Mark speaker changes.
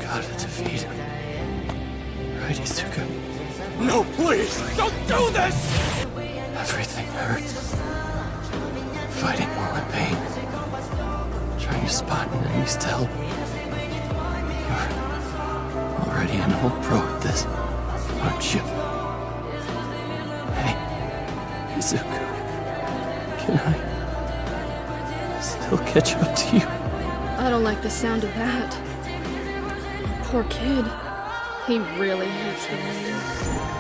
Speaker 1: gotta defeat him. Right, Izuku?
Speaker 2: No, please! Don't do this!
Speaker 1: Everything hurts. Fighting while in pain. Trying to spot enemies to help. You're already an old pro at this, aren't you? Hey, Izuku. Can I still catch up to you?
Speaker 3: I don't like the sound of that. Poor kid. He really hates the rain.